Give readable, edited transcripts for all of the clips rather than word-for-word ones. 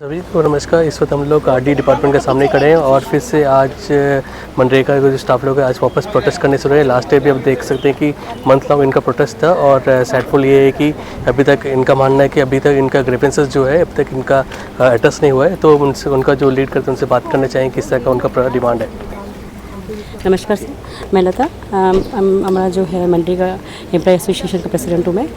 सभी को नमस्कार। इस वक्त हम लोग आरडी डिपार्टमेंट के सामने खड़े हैं और फिर से आज मनरेगा के जो स्टाफ लोग हैं आज वापस प्रोटेस्ट करने शुरू है। लास्ट डे भी आप देख सकते हैं कि मंथ लॉन्ग इनका प्रोटेस्ट था और सैडफुल ये है कि अभी तक इनका मानना है कि अभी तक इनका ग्रीवेंसेस जो है अभी तक इनका एड्रेस नहीं हुआ है। तो उनसे उनका जो लीड करते हैं उनसे बात करना चाहिए किस तरह का उनका डिमांड है। नमस्कार सर, मैं लता हमारा जो है मनरेगा एम्प्लॉय एसोसिएशन का प्रेसिडेंट हूँ मैं।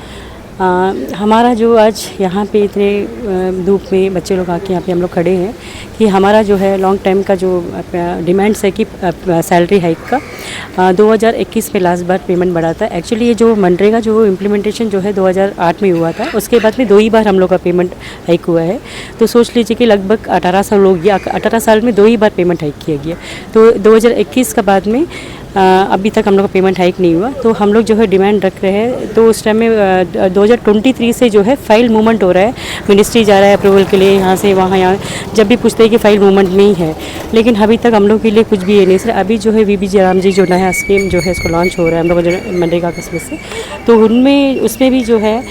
हमारा जो आज यहाँ पे इतने धूप में बच्चे लोग आके यहाँ पे हम लोग खड़े हैं कि हमारा जो है लॉन्ग टाइम का जो डिमांड्स है कि सैलरी हाइक का 2021 में लास्ट बार पेमेंट बढ़ा था। एक्चुअली ये जो मनरेगा जो इम्प्लीमेंटेशन जो है 2008 में हुआ था, उसके बाद में 2 ही बार हम लोग का पेमेंट हाइक हुआ है। तो सोच लीजिए कि लगभग 18 साल हो गया, 18 साल में 2 ही बार पेमेंट हाइक किया गया। तो 2021 का बाद में अभी तक हम लोग का पेमेंट हाइक नहीं हुआ। तो हम लोग जो है डिमांड रख रहे हैं। तो उस टाइम में 2023 से जो है फाइल मूवमेंट हो रहा है, मिनिस्ट्री जा रहा है अप्रूवल के लिए, यहाँ से वहाँ यहाँ जब भी पूछते हैं कि फ़ाइल मूवमेंट में ही है, लेकिन अभी तक हम लोग के लिए कुछ भी ये नहीं सर। अभी जो है वीबी जयराम जी जो नया स्कीम जो है इसको लॉन्च हो रहा है हम लोग जो मनरेगा किस्म से, तो उसमें भी जो है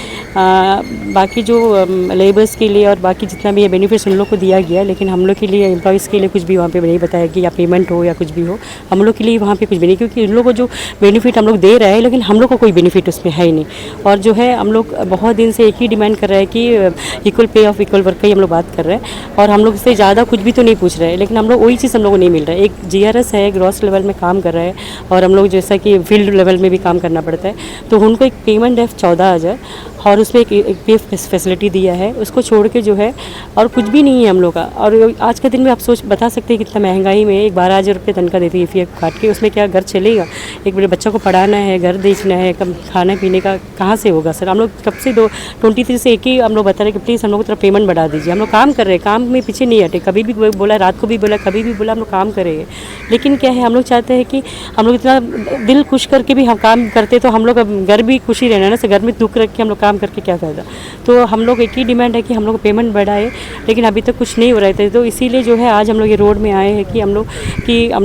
बाकी जो लेबर्स के लिए और बाकी जितना भी है बेनिफिट्स उन लोग को दिया गया है, लेकिन हम लोग के लिए एम्प्लॉयज़ के लिए कुछ भी वहाँ पे नहीं बताया कि या पेमेंट हो या कुछ भी हो, हम लोग के लिए वहाँ पे कुछ भी नहीं, क्योंकि उन लोग को जो बेनिफिट हम लोग दे रहे हैं लेकिन हम लोग को कोई बेनिफिट उसमें है ही नहीं। और जो है हम लोग बहुत दिन से एक ही डिमांड कर रहे हैं कि equal pay of equal work का ही हम लोग बात कर रहे हैं और हम लोग इससे ज़्यादा कुछ भी तो नहीं पूछ रहे हैं, लेकिन हम लोग वही चीज़ हम लोग को नहीं मिल रहा है। एक GRS है, ग्रॉस लेवल में काम कर रहे हैं और हम लोग जैसा कि फील्ड लेवल में भी काम करना पड़ता है, तो उनको एक पेमेंट है 14,000 और उसमें एक PF फैसिलिटी दिया है, उसको छोड़ के जो है और कुछ भी नहीं है हम लोग का। और आज के दिन में आप बता सकते हैं कितना महंगाई में एक 12,000 रुपये तनख्वाह देती है PF काट के, उसमें क्या घर चलेगा? एक बड़े बच्चा को पढ़ाना है, घर देखना है, खाने पीने का कहाँ से होगा सर? हम लोग कब से 23 से एक ही हम लोग बता रहे हैं कि प्लीज़ हम लोग को थोड़ा पेमेंट बढ़ा दीजिए। हम लोग काम कर रहे हैं, काम में पीछे नहीं हटे, कभी भी बोला, रात को भी बोला, कभी भी बोला हम लोग काम करेंगे, लेकिन क्या है हम लोग चाहते हैं कि हम लोग इतना दिल खुश करके भी हम काम करते तो हम लोग घर भी खुशी रहना ना, घर में दुख रख के हम लोग काम करके क्या फ़ायदा। तो हम लोग एक ही डिमांड है कि हम लोग को पेमेंट बढ़ाए, लेकिन अभी तक कुछ नहीं हो रहे थे। तो इसीलिए जो है आज हम लोग ये रोड में आए हैं कि हम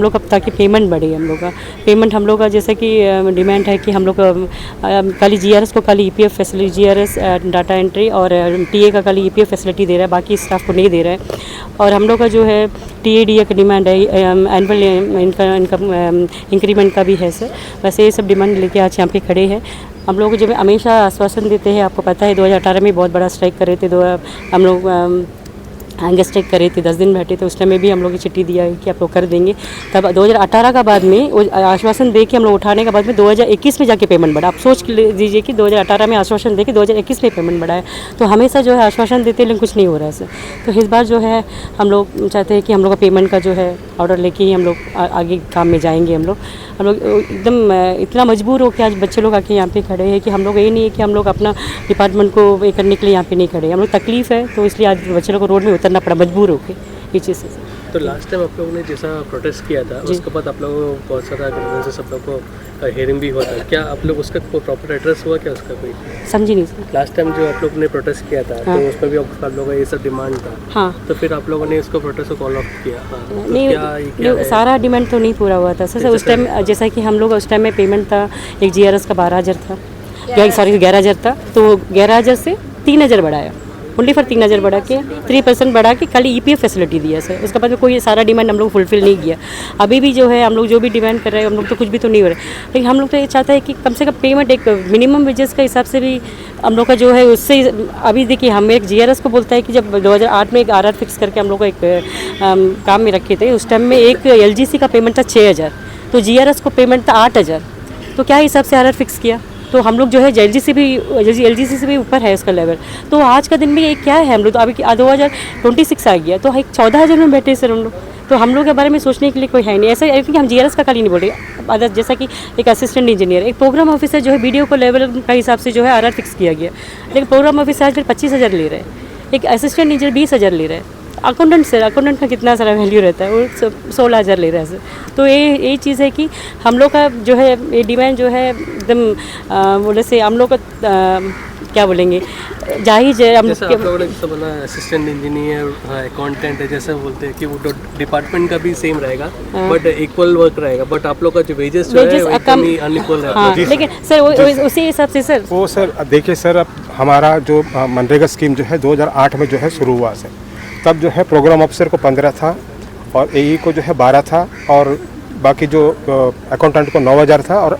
लोग अब ताकि पेमेंट बढ़े, हम लोग का पेमेंट हम लोग का जैसे कि डिमांड है कि हम लोग खाली GRS को खाली EPF facility, GRS data entry और TA का खाली EPF फैसिलिटी दे रहा है, बाकी स्टाफ को नहीं दे रहा है। और हम लोग का जो है TADA का डिमांड है, एनुअल इनकम इंक्रीमेंट का भी है सर। वैसे ये सब डिमांड लेके आज यहाँ पे खड़े हैं। हम लोग जो हमेशा आश्वासन देते हैं, आपको पता है 2018 में बहुत बड़ा स्ट्राइक कर रहे थे, हम लोग हैंगर स्ट्राइक कर रहे थे, 10 दिन बैठे थे, उस टाइम में भी हम लोग की चिट्ठी दिया है कि आप लोग कर देंगे। तब 2018 का बाद में आश्वासन दे के हम लोग उठाने के बाद में 2021 में जाके पेमेंट बढ़ा। आप सोच लीजिए कि 2018 में आश्वासन दे के 2021 में पेमेंट बढ़ा है। तो हमेशा जो है आश्वासन देते लेकिन कुछ नहीं हो रहा है सर। तो इस बार जो है हम लोग चाहते हैं कि हम लोग का पेमेंट का जो है ऑर्डर लेके ही हम लोग आगे काम में जाएंगे। हम लोग एकदम इतना मजबूर हो कि आज बच्चे लोग आके यहाँ पे खड़े हैं कि हम लोग ये नहीं है कि हम लोग अपना डिपार्टमेंट को ये करने के लिए यहाँ पे नहीं खड़े, हम लोग तकलीफ़ है तो इसलिए आज बच्चे लोग को रोड में उतरना पड़ा मजबूर होकर ये चीज़ से। तो लास्ट टाइम आप लोगों ने जैसा प्रोटेस्ट किया था उसके बाद आप लोगों को बहुत सारा ग्रीवेंसेस सब लोगों को हेयरिंग भी हुआ था, क्या आप लोग उसका कोई प्रॉपर एड्रेस हुआ क्या उसका कोई? समझी नहीं सर। लास्ट टाइम जो आप लोग ने प्रोटेस्ट किया था तो उसमें भी आप लोगों का ये सब डिमांड था। हाँ। तो फिर आप लोगों ने इसको प्रोटेस्ट को कॉल ऑफ किया? हाँ। तो नहीं, सारा डिमांड तो नहीं पूरा हुआ था सर। उस टाइम जैसा कि हम लोग उस टाइम में पेमेंट था, एक GRS का 12,000 था, 11,000 था, तो 11,000 से 3,000 बढ़ाया, ओनली फॉर 3,000 बढ़ा के 3% बढ़ा के खाली EPF फैसिलिटी दिया सर। उसके बाद में कोई सारा डिमांड हम लोग फुलफिल नहीं किया। अभी भी जो है हम लोग जो भी डिमांड कर रहे हैं हम लोग तो कुछ भी तो नहीं हो रहा है, लेकिन हम लोग तो ये चाहते हैं कि कम से कम पेमेंट एक मिनिमम वेजेस का हिसाब से भी हम लोग का जो है उससे। अभी देखिए हम एक GRS को बोलता है कि जब 2008 में एक RR फिक्स करके हम लोग को एक काम में रखे थे, उस टाइम में एक LGC का पेमेंट था 6,000, तो GRS को पेमेंट था 8,000, तो क्या हिसाब से RR फिक्स किया? तो हम लोग जो है LGC से भी ऊपर है उसका लेवल। तो आज का दिन में ये क्या है, हम लोग तो अभी 2026 आ गया तो 14,000 में बैठे सर हम लोग। तो हम लोग के बारे में सोचने के लिए कोई है नहीं। ऐसा है कि हम GRS का खाली नहीं बोल रहे, अदर जैसा कि एक असिस्टेंट इंजीनियर, एक प्रोग्राम ऑफिसर जो है BDO को लेवल का हिसाब से जो है RR फिक्स किया गया, लेकिन प्रोग्राम ऑफिसर आज फिर 25,000 ले रहे हैं, एक असिस्टेंट इंजीनियर 20,000 ले रहे हैं, अकाउंटेंट का कितना सारा वैल्यू रहता है, वो 16,000 ले रहा है सर। तो ये चीज़ है कि हम लोग का जो है ये डिमांड जो है एकदम बोले से हम लोग का क्या बोलेंगे जाहिर है। हम लोगों ने जैसे बोला असिस्टेंट इंजीनियर, अकाउंटेंट है, जैसे बोलते हैं कि वो डिपार्टमेंट का भी सेम रहेगा बट इक्वल वर्क रहेगा, बट आप लोग का जो वेजेस जो है एकदम ही अनइक्वल है। हाँ, लेकिन सर उसी हिसाब से सर वो सर देखिए सर, अब हमारा जो मनरेगा स्कीम जो है 2008 में जो है शुरू हुआ सर, तब जो है प्रोग्राम ऑफिसर को 15 था और AE को जो है 12 था और बाकी जो अकाउंटेंट को 9,000 था और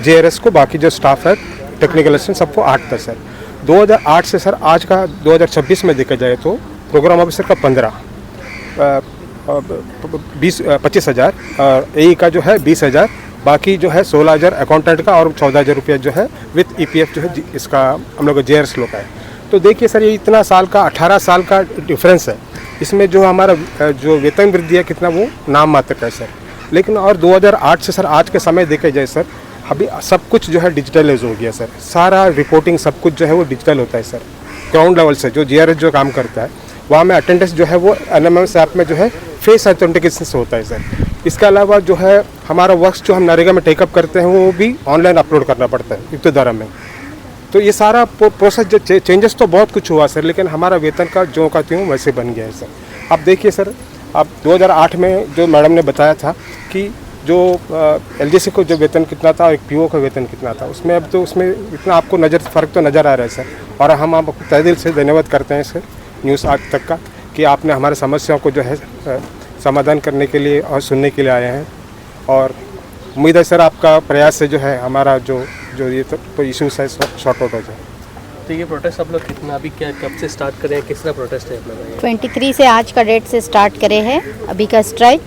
JRS को बाकी जो स्टाफ है टेक्निकल असिस्टेंट सबको 8 था सर। 2008 से सर आज का 2026 में देखा जाए तो प्रोग्राम ऑफिसर का 25,000 और AE का जो है 20,000, बाकी जो है 16,000 अकाउंटेंट का और 14,000 रुपया जो है विथ EPF जो है इसका हम लोग JRS लोग का है। तो देखिए सर ये इतना साल का 18 साल का डिफरेंस है, इसमें जो हमारा जो वेतन वृद्धि है कितना वो नाम मात्र का है सर। लेकिन और 2008 से सर आज के समय देखा जाए सर अभी सब कुछ जो है डिजिटलाइज हो गया सर, सारा रिपोर्टिंग सब कुछ जो है वो डिजिटल होता है सर। ग्राउंड लेवल से जो JRS जो काम करता है वहाँ में अटेंडेंस जो है वो NMS ऐप में जो है फेस ऑथेंटिकेशन से होता है सर। इसके अलावा जो है हमारा वर्क जो हम नरेगा में टेकअप करते हैं वो भी ऑनलाइन अपलोड करना पड़ता है इब्तदारा में। तो ये सारा प्रोसेस जो चेंजेस तो बहुत कुछ हुआ सर, लेकिन हमारा वेतन का जो का त्यों वैसे बन गया है सर। अब देखिए सर अब 2008 में जो मैडम ने बताया था कि जो LGC को जो वेतन कितना था और एक PO का वेतन कितना था, उसमें अब तो उसमें इतना आपको फ़र्क तो नज़र आ रहा है सर। और हम आपको तहे दिल से धन्यवाद करते हैं सर न्यूज़ आज तक का कि आपने हमारे समस्याओं को जो है समाधान करने के लिए और सुनने के लिए आए हैं। और उम्मीद है सर आपका प्रयास से जो है हमारा जो ये तो इशूज़ है शॉर्ट आउट हो जाए। तो ये प्रोटेस्ट आप लोग कितना अभी क्या कब से स्टार्ट करें, किस तरह प्रोटेस्ट है आप लोग? 23 से आज का डेट से स्टार्ट करे हैं अभी का स्ट्राइक,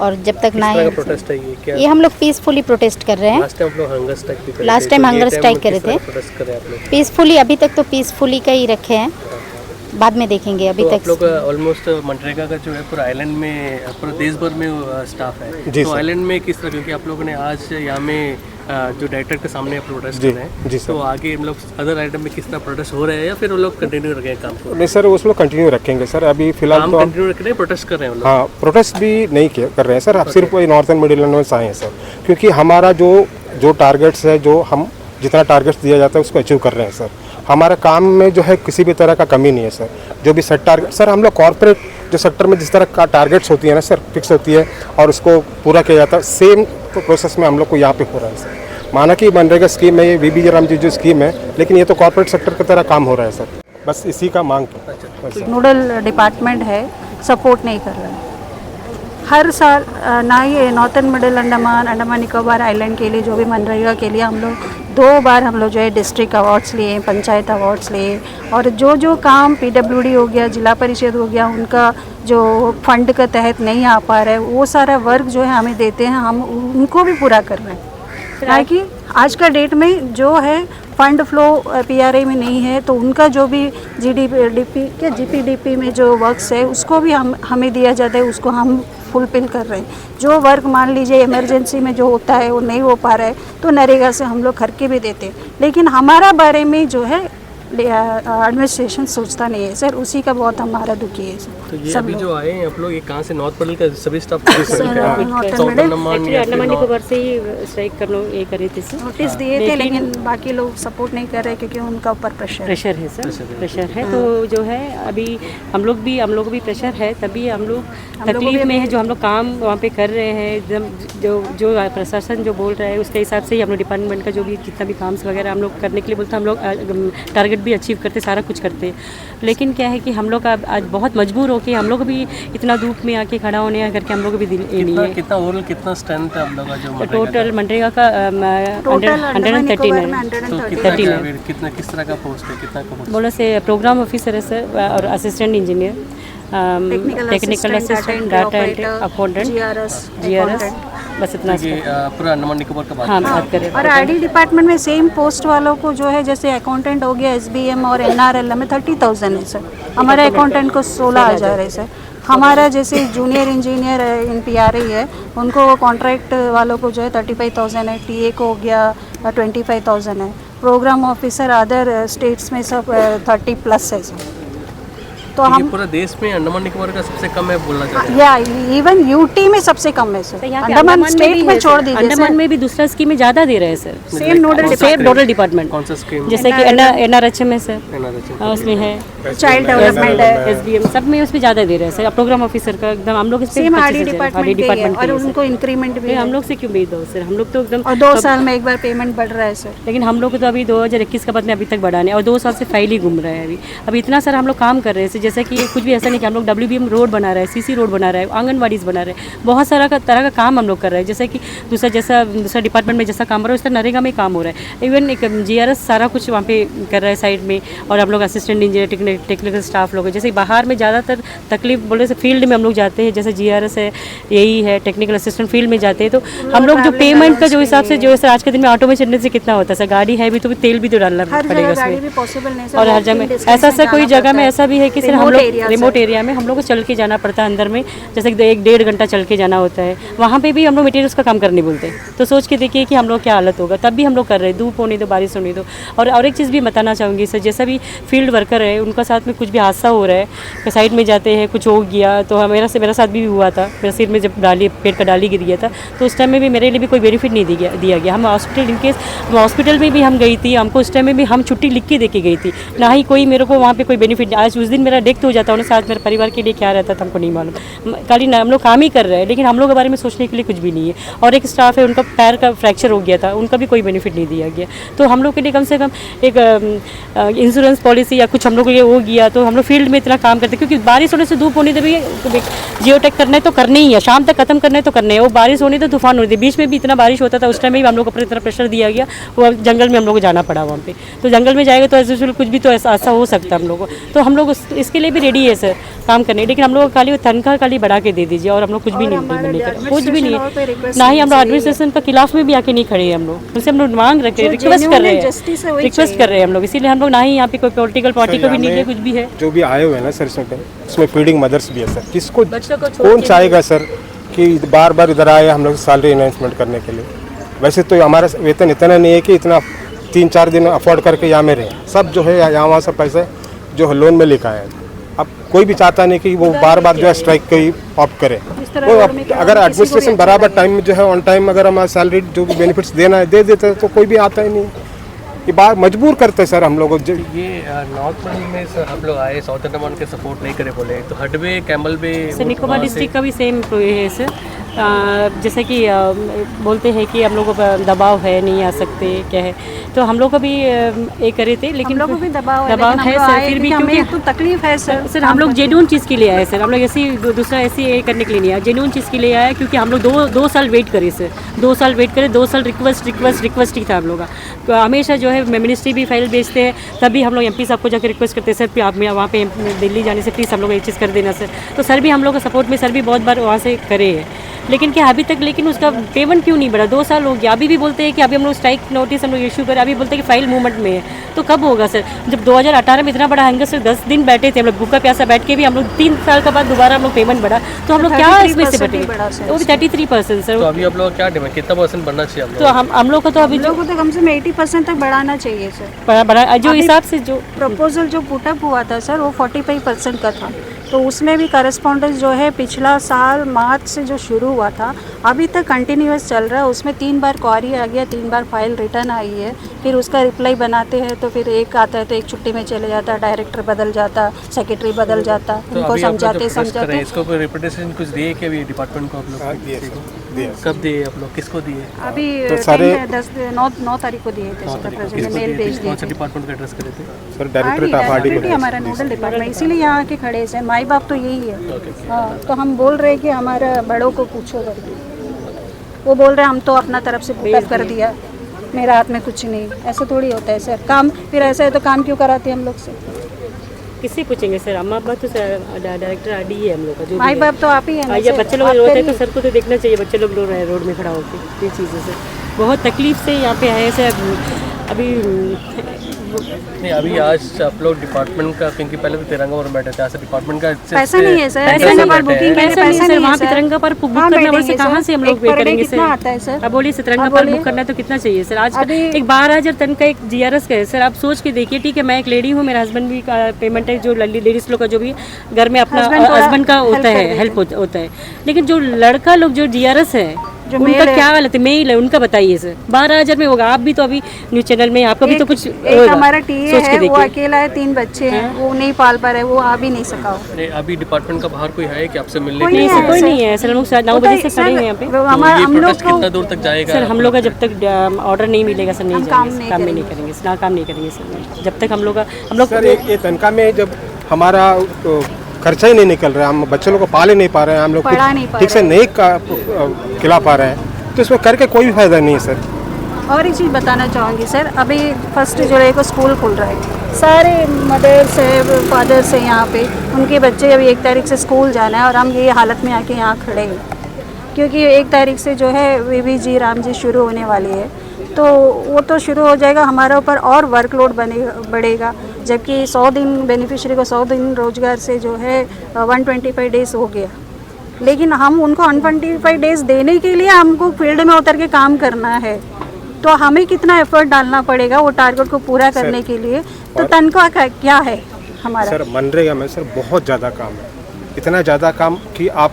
और जब तक ना किस तरह का प्रोटेस्ट है ये? क्या ये हम लोग पीसफुली प्रोटेस्ट कर रहे हैं। लास्ट टाइम आप लोग हंगर स्ट्राइक भी करे थे, लास्ट टाइम तो ये हंगर स्ट्राइक लोग करे किस तरह थे। प्रोटेस्ट कर रहे हैं आप लोग? पीसफुली अभी तक तो पीसफुली का ही रखे हैं, बाद में देखेंगे। अभी तो तक आप लोग ऑलमोस्ट मनरेगा का जो है पूरा आइलैंड में पूरा देश भर में स्टाफ है, जी तो सर। आइलैंड में किस तरह, क्योंकि आप लोगों ने आज यहाँ में जो डायरेक्टर के सामने प्रोटेस्ट कर रहे हैं, जी सर। तो आगे हम लोग अदर आइटम में किस तरह प्रोटेस्ट हो रहे हैं या फिर वो लोग कंटिन्यू रखें काम को? नहीं सर उसमें कंटिन्यू रखेंगे सर। अभी फिलहाल काम तो कंटिन्यू रख रहे हैं, प्रोटेस्ट कर रहे हैं वो लोग? हाँ प्रोटेस्ट भी नहीं कर रहे हैं सर। अब सिर्फ वही नॉर्थन मिडिलैंड में आए हैं सर, क्योंकि हमारा जो टारगेट्स है, जो हम जितना टारगेट्स दिया जाता है उसको अचीव कर रहे हैं सर। हमारे काम में जो है किसी भी तरह का कमी नहीं है सर। जो भी सेट टारगेट सर हम लोग कॉर्पोरेट जो सेक्टर में जिस तरह का टारगेट्स होती है ना सर, फिक्स होती है और उसको पूरा किया जाता है, सेम प्रोसेस में हम लोग को यहाँ पे हो रहा है सर। माना कि मनरेगा स्कीम है, ये VBG राम जी जो स्कीम है, लेकिन ये तो कॉर्पोरेट सेक्टर की तरह काम हो रहा है सर। बस इसी का मांग है। नोडल डिपार्टमेंट है, सपोर्ट नहीं कर रहा है। हर साल ना ही northern middle Andaman Nicobar island के लिए जो भी मनरेगा के लिए हम लोग 2 बार हम लोग जो है डिस्ट्रिक्ट अवार्ड्स लिए, पंचायत अवार्ड्स लिए, और जो काम PWD हो गया, जिला परिषद हो गया, उनका जो फंड के तहत नहीं आ पा रहा है वो सारा वर्क जो है हमें देते हैं, हम उनको भी पूरा कर रहे हैं। ताकि आज का डेट में जो है फंड फ्लो PRA में नहीं है, तो उनका जो भी GPDP में जो वर्क्स है उसको भी हमें दिया जाता है, उसको हम फुलफिल कर रहे हैं। जो वर्क मान लीजिए इमरजेंसी में जो होता है वो नहीं हो पा रहा है तो नरेगा से हम लोग करके भी देते हैं, लेकिन हमारा बारे में जो है एडमिनिस्ट्रेशन सोचता नहीं है सर, उसी का बहुत हमारा दुखी है सर। तो ये सब अभी लोग। जो आए हैं आप लोग, ये कहाँ से? नॉर्थ पडल का सभी staff northern middle Andaman Nicobar से ही स्ट्राइक करना ये करे थे सर। नोटिस दिए थे, लेकिन बाकी लोग सपोर्ट नहीं कर रहे क्योंकि उनका ऊपर प्रेशर है सर, प्रेशर है। तो जो है अभी हम लोग भी प्रेशर है, तभी हम लोग तकलीफ में है। जो हम लोग काम वहाँ पे कर रहे हैं, एकदम जो प्रशासन जो बोल रहा है उसके हिसाब से ही हम लोग डिपार्टमेंट का जो भी जितना भी काम वगैरह हम लोग करने के लिए बोलते हैं, हम लोग टारगेट भी अचीव करते, सारा कुछ करते। लेकिन क्या है कि हम लोग आज बहुत मजबूर होके हम लोग भी इतना धूप में आके खड़ा होने करके हम लोग भी दिल नहीं है। कितना ओवरऑल कितना स्ट्रेंथ है आप लोगों का जो टोटल मनरेगा का 113 है। तो 13 है। कितना किस तरह का पोस्ट है, कितना का पोस्ट? बोलो से प्रोग्राम ऑफिसर है सर, और assistant engineer, technical assistant, data entry, accountant, GRS, बस इतना। ये पूरा अंडमान निकोबार का बात हाँ बात करें। और ID डिपार्टमेंट में सेम पोस्ट वालों को जो है जैसे अकाउंटेंट हो गया SBM और NRL में 30,000 है सर। हमारे अकाउंटेंट को 16,000 है सर। हमारा जैसे जूनियर इंजीनियर इन PRA है, उनको कॉन्ट्रैक्ट वालों को जो है 35,000 है, TA को हो गया 25,000 है, प्रोग्राम ऑफिसर अदर स्टेट्स में सब 30+ है सर। तो ये हम पूरा देश में अंडमान निकोबार का सबसे कम है बोलना चाहते हैं? या इवन UT में सबसे कम है सर। अंडमान स्टेट में छोड़ दीजिए अंडमान सर। में भी दूसरा स्कीम में ज़्यादा दे रहे हैं सर। सेम नोडल डिपार्टमेंट कौन सा स्कीम? जैसे कि NRHM है सर, उसमें है चाइल्ड डेवलपमेंट है, SBM, सब में उसमें ज़्यादा दे रहे हैं सर। प्रोग्राम ऑफिसर का एकदम हम लोग सेम RD डिपार्टमेंट और उनको इंक्रीमेंट भी हम लोग से क्यों भेज दो सर? हम लोग तो एकदम और 2 साल में एक बार पेमेंट बढ़ रहा है सर। लेकिन हम लोग को तो अभी 2021 का बाद में अभी तक बढ़ा नहीं, और 2 साल से फाइल ही घूम रहा है। अभी इतना सारा हम लोग काम कर रहे हैं। जैसे कि कुछ भी ऐसा नहीं कि हम लोग WBM रोड बना रहे हैं, CC रोड बना रहे हैं, आंगनवाड़ीज़ बना रहे हैं, बहुत सारा तरह का काम हम लोग कर रहे हैं। जैसे कि दूसरा डिपार्टमेंट में जैसा काम हो रहा है उस तरह नरेगा में काम हो रहा है। इवन एक GRS सारा कुछ वहाँ पे कर रहा है साइड में, और हम लोग असिस्टेंट इंजीनियर टेक्निकल स्टाफ लोग हैं। जैसे बाहर में ज़्यादातर तकलीफ बोले से फील्ड में हम लोग जाते हैं, जैसे GRS है, यही है, टेक्निकल असिस्टेंट फील्ड में जाते हैं। तो हम लोग जो पेमेंट का जो हिसाब से जो है आज के दिन में ऑटो में चलने से कितना होता है सर, गाड़ी है भी तो तेल भी तो डालना पड़ेगा उसमें, और हर जगह ऐसा कोई जगह में ऐसा भी है कि सर हम लोग रिमोट एरिया में हम लोग को चल के जाना पड़ता है अंदर में, जैसे 1-1.5 घंटा चल के जाना होता है। वहाँ पे भी हम लोग मटेरियल्स का काम करने बोलते हैं। तो सोच के देखिए कि हम लोग क्या हालत होगा, तब भी हम लोग कर रहे हैं, धूप होने दो, बारिश होने दो। और एक चीज़ भी बताना चाहूँगी सर, जैसा भी फील्ड वर्कर है उनका साथ में कुछ भी हादसा हो रहा है, साइड में जाते हैं, कुछ हो गया तो मेरा साथ भी हुआ था। मेरे सिर में जब पेड़ का डाली गिर गया था तो उस टाइम में भी मेरे लिए भी कोई बेनिफिट नहीं दिया गया। हम हॉस्पिटल में भी हम गई थी, हमको उस टाइम में भी हम छुट्टी लिख के दे के गई थी, ना ही कोई मेरे को वहाँ पे कोई बेनिफिट। आज उस दिन मेरा डेथ हो जाता, उन्हें साथ मेरे परिवार के लिए क्या रहता था हमको नहीं मालूम। खाली हम लोग काम ही कर रहे हैं, लेकिन हम लोग के बारे में सोचने के लिए कुछ भी नहीं है। और एक स्टाफ है, उनका पैर का फ्रैक्चर हो गया था, उनका भी कोई बेनिफिट नहीं दिया गया। तो हम लोग के लिए कम से कम एक इंश्योरेंस पॉलिसी या कुछ हम लोग के लिए हो गया तो हम लोग फील्ड में इतना काम करते, क्योंकि बारिश होने से धूप होने दे भी जियोटेक करना है तो करना ही है, शाम तक खत्म करना है तो करना है। वो बारिश होनी तो तूफान होनी थी, बीच में भी इतना बारिश होता था, उस टाइम में भी हम लोग को इतना प्रेशर दिया गया, वो जंगल में हम लोग को जाना पड़ा वहाँ पे। तो जंगल में जाएगा तो ऐसे कुछ भी तो ऐसा हो सकता है हम लोग को। तो हम लोग इसके लिए भी रेडी है सर काम करने, लेकिन हम लोग खाली तनख्वाह खाली बढ़ा के दे दीजिए और हम लोग कुछ भी नहीं कर, कुछ भी नहीं है। ना ही हम लोग एडमिनिस्ट्रेशन के खिलाफ में भी आके नहीं खड़े हैं हम लोग, उनसे हम लोग मांग रखे, रिक्वेस्ट कर रहे हैं हम लोग। इसीलिए हम लोग ना ही यहाँ पे कोई पॉलिटिकल पार्टी को भी नहीं है, कुछ भी है। जो भी आए हुए हैं ना सर इसमें फीडिंग मदर्स भी है सर, किसको कौन चाहेगा सर कि बार बार इधर आए हम लोग सैलरी अनाउंसमेंट करने के लिए। वैसे तो हमारा वेतन इतना नहीं है कि इतना 3-4 दिन अफोर्ड करके यहाँ में रहे। सब जो है यहाँ वहाँ सब पैसे जो है लोन में लेकर आए। अब कोई भी चाहता नहीं कि वो बार बार जो है स्ट्राइक को ही ऑप्ट करे। वो अगर एडमिनिस्ट्रेशन बराबर टाइम में जो है ऑन टाइम अगर हमारा सैलरी जो भी बेनिफिट्स देना है दे देते तो कोई भी आता ही नहीं। ये बात मजबूर करते सर हम लोग। ये नॉर्थ में सर हम लोग आए, साउथ अंडमान के सपोर्ट नहीं करे बोले, तो हडवे कैमल बे सर निकोबार डिस्ट्रिक्ट का भी सेम है सर। जैसे कि बोलते हैं कि हम लोगों पर दबाव है, नहीं आ सकते, क्या है, तो हम लोग को भी ये करे थे, लेकिन हम लोग को भी दबाव है सर, फिर भी क्योंकि तो तकलीफ है सर हम लोग जेन्युइन चीज़ के लिए आए सर। हम लोग ऐसी दूसरा ऐसी ये करने के लिए नहीं आए, जेन्युइन चीज़ के लिए आए, क्योंकि हम लोग दो साल वेट करे सर, 2 साल वेट करे, 2 साल रिक्वेस्ट ही था हम लोग का। तो हमेशा जो है मिनिस्ट्री भी फाइल भेजते हैं, तभी हम लोग MP साहब को जाकर रिक्वेस्ट करते हैं सर आप वहाँ पे दिल्ली जाने से प्लीज़ हम लोग ये चीज़ कर देना सर। तो सर भी हम लोग का सपोर्ट में सर भी बहुत बार वहाँ से करे हैं, लेकिन क्या अभी तक लेकिन उसका पेमेंट क्यों नहीं बढ़ा? 2 साल हो गया, अभी भी बोलते हैं कि अभी हम लोग स्ट्राइक नोटिस हम लोग इशू करें, अभी बोलते हैं कि फाइल मूवमेंट में है। तो कब होगा सर? जब 2018 में इतना बड़ा हंगर से 10 दिन बैठे थे हम लोग भूखा प्यासा बैठ के भी, हम लोग 3 साल के बाद दोबारा हम लोग पेमेंट बढ़ा, तो हम लोग क्या इसमें से बटे? वो भी 33% सर। तो अभी आप लोग क्या डिमांड, कितना % बढ़ना चाहिए हम लोग? तो हम लोग को तो अभी लोगों को तो कम से कम 80% तक बढ़ाना चाहिए सर। बड़ा जो हिसाब से जो प्रपोजल जो पुटअप हुआ था सर वो 45% का था, तो उसमें भी करस्पॉन्डेंस जो है पिछला साल मार्च से जो शुरू हुआ था अभी तक कंटिन्यूस चल रहा है। उसमें 3 बार क्वारी आ गया, 3 बार फाइल रिटर्न आई है, फिर उसका रिप्लाई बनाते हैं तो फिर एक आता है तो एक छुट्टी में चले जाता, डायरेक्टर बदल जाता, सेक्रेटरी बदल जाता, उनको समझाते इसको कोई रिप्रेजेंटेशन कुछ दिए कि अभी डिपार्टमेंट को आप लोग कब दिए, आप लोग किसको दिए? अभी तो सारे 9 तारीख को दिए थे, मेल भेज दिए। कौन सा डिपार्टमेंट का एड्रेस करे थे सर? डायरेक्टरेट ऑफ आरडी को हमारा नोडल डिपार्टमेंट, इसीलिए यहाँ आके खड़े हैं। माई बाप तो यही है। हाँ, तो हम बोल रहे हैं कि हमारा बड़ों को पूछो करके, वो बोल रहे हैं हम तो अपना तरफ से पुटअप कर दिया, मेरा हाथ में कुछ नहीं। ऐसा थोड़ी होता है सर काम, फिर ऐसा है तो काम क्यों कराते हैं हम लोग से? किससे पूछेंगे सर? अम्मा बाप तो डायरेक्टर आरडी है हम लोग का, जो माई बाप तो आप ही है ना। या बच्चे लोग रोते हैं तो सर को तो देखना चाहिए, बच्चे लोग रो रहे हैं रोड में खड़ा होकर। ये चीज़ें सर बहुत तकलीफ से यहाँ पे आए सर। अभी नहीं, अभी आज आप लोग डिपार्टमेंट का, क्योंकि पहले तो तिरंगा पर बैठे थे, आज डिपार्टमेंट का पैसा नहीं है सर, तिरंगा पर बुकिंग के लिए पैसा नहीं है सर, वहाँ पे तिरंगा पर बुक करना पड़े, कहाँ से हम लोग पे करेंगे सर? आता है सर? अब बोलिए तिरंगा पर बुक करना है तो कितना चाहिए सर? आज एक 12,000 टन का एक GRS का है सर। आप सोच के देखिए, ठीक है मैं एक लेडी हूँ, मेरा हस्बैंड भी पेमेंट है, जो लेडीज लोग का जो भी घर में अपना हस्बैंड का होता है, हेल्प होता है, लेकिन जो लड़का लोग जो GRS है उनका क्या हालत है? मेल है उनका, बताइए सर। 12,000 में होगा? आप भी तो अभी न्यूज चैनल में आपका भी तो कुछ एक हमारा टीए है, वो अकेला है, 3 बच्चे हैं, वो नहीं पाल पा रहे, वो आ भी नहीं सका। अभी डिपार्टमेंट का बाहर कोई है कि आपसे मिलने के लिए? कोई नहीं है सर, हम लोग 9 बजे से खड़े हैं यहाँ पे। हम लोग कितना दूर तक जाएगा सर? हम लोग का जब तक ऑर्डर नहीं मिलेगा सर नहीं जाएंगे, काम नहीं करेंगे सर, जब तक हम लोग सर ये तनख्वाह में जब हमारा खर्चा ही नहीं निकल रहा है, हम बच्चों लोग को पाले नहीं पा रहे हैं, हम लोग पढ़ा नहीं पा ठीक से रहे नहीं खिला पा रहे हैं, तो इसमें करके कोई भी फायदा नहीं है सर। और एक चीज़ बताना चाहूँगी सर, अभी 1 जुलाई को स्कूल खुल रहा है, सारे मदर्स है फादर्स है यहाँ पे, उनके बच्चे अभी 1 तारीख से स्कूल जाना है और हम ये हालत में आके यहाँ खड़े हैं, क्योंकि 1 तारीख से जो है VVG राम जी शुरू होने वाली है, तो वो तो शुरू हो जाएगा, हमारे ऊपर और वर्कलोड बढ़ेगा, जबकि 100 दिन बेनिफिशियरी को 100 दिन रोजगार से जो है 125 डेज़ हो गया, लेकिन हम उनको 125 डेज़ देने के लिए हमको फील्ड में उतर के काम करना है, तो हमें कितना एफर्ट डालना पड़ेगा वो टारगेट को पूरा करने के लिए। तो तनख्वाह क्या है हमारा? सर मनरेगा में सर बहुत ज़्यादा काम है, इतना ज़्यादा काम कि आप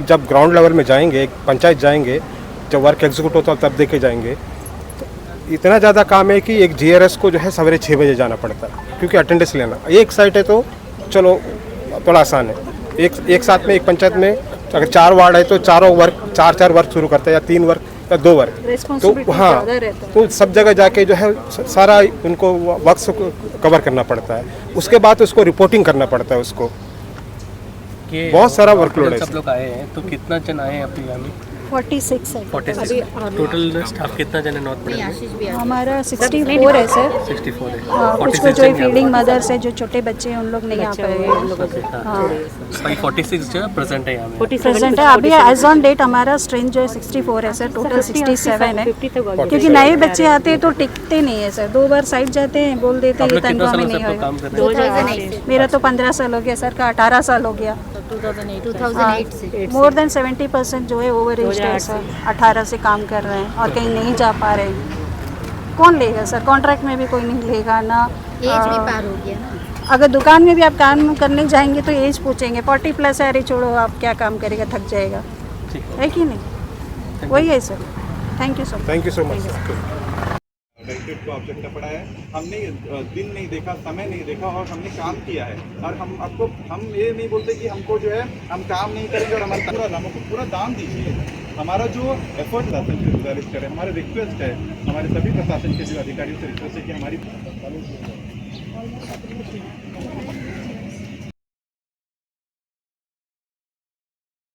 जब ग्राउंड लेवल में जाएंगे, पंचायत जाएंगे, जब वर्क एग्जीक्यूट होता है तब देखे जाएंगे, तो इतना ज़्यादा काम है कि एक GRS को जो है सवेरे 6 बजे जाना पड़ता है, क्योंकि अटेंडेंस लेना एक साइड है तो चलो थोड़ा आसान है, एक साथ में एक पंचायत में अगर 4 वार्ड है तो चारों वर्क 4 वर्क शुरू करता है, या 3 वर्क या 2 वर्क, तो हाँ, तो सब जगह जाके जो है सारा उनको वर्क कवर करना पड़ता है, उसके बाद उसको रिपोर्टिंग करना पड़ता है उसको, बहुत सारा वर्कलोड है। सब लोग आए हैं, तो कितना जन आए हैं अपने यहाँ में? 46 है 46 टोटल स्टाफ कितना जन है नॉर्थ में? हमारा 64 है सर। 64 है। हाँ, कुछ को जो फीडिंग मदर्स है, जो छोटे बच्चे हैं उन लोग नहीं आ पाए। हाँ, 46 जो है प्रेजेंट है यहाँ में। प्रेजेंट है अभी एज ऑन डेट हमारा स्ट्रेंथ जो है 64 है सर, टोटल 67 है, क्योंकि नए बच्चे आते हैं तो टिकते नहीं है सर, 2 बार साइड जाते हैं, बोल देते हैं ये तनख्वाह में नहीं होगा। काम कर रहे हैं? मेरा तो 15 साल हो गया सर का, 18 साल हो गया। 2008 से मोर देन 70% जो है ओवर एज है सर, 18 से काम कर रहे हैं और कहीं नहीं जा पा रहे हैं। कौन लेगा सर? कॉन्ट्रैक्ट में भी कोई नहीं लेगा ना, एज भी पार हो गया ना। अगर दुकान में भी आप काम करने जाएंगे तो एज पूछेंगे, 40+ है, अरे छोड़ो आप क्या काम करेगा, थक जाएगा, है कि नहीं? वही है sir. Thank you so much. Directorate को आवश्यकता पड़ा है, हमने दिन नहीं देखा, समय नहीं देखा और हमने काम किया है, और हम ये नहीं बोलते कि हमको जो है हम काम नहीं करेंगे और हमारा हमको पूरा दाम दीजिए। हमारा जो एफर्ट प्रशासन से गुजारिश करें, हमारे रिक्वेस्ट है हमारे सभी प्रशासन के जो अधिकारियों से रिक्वेस्ट है कि हमारी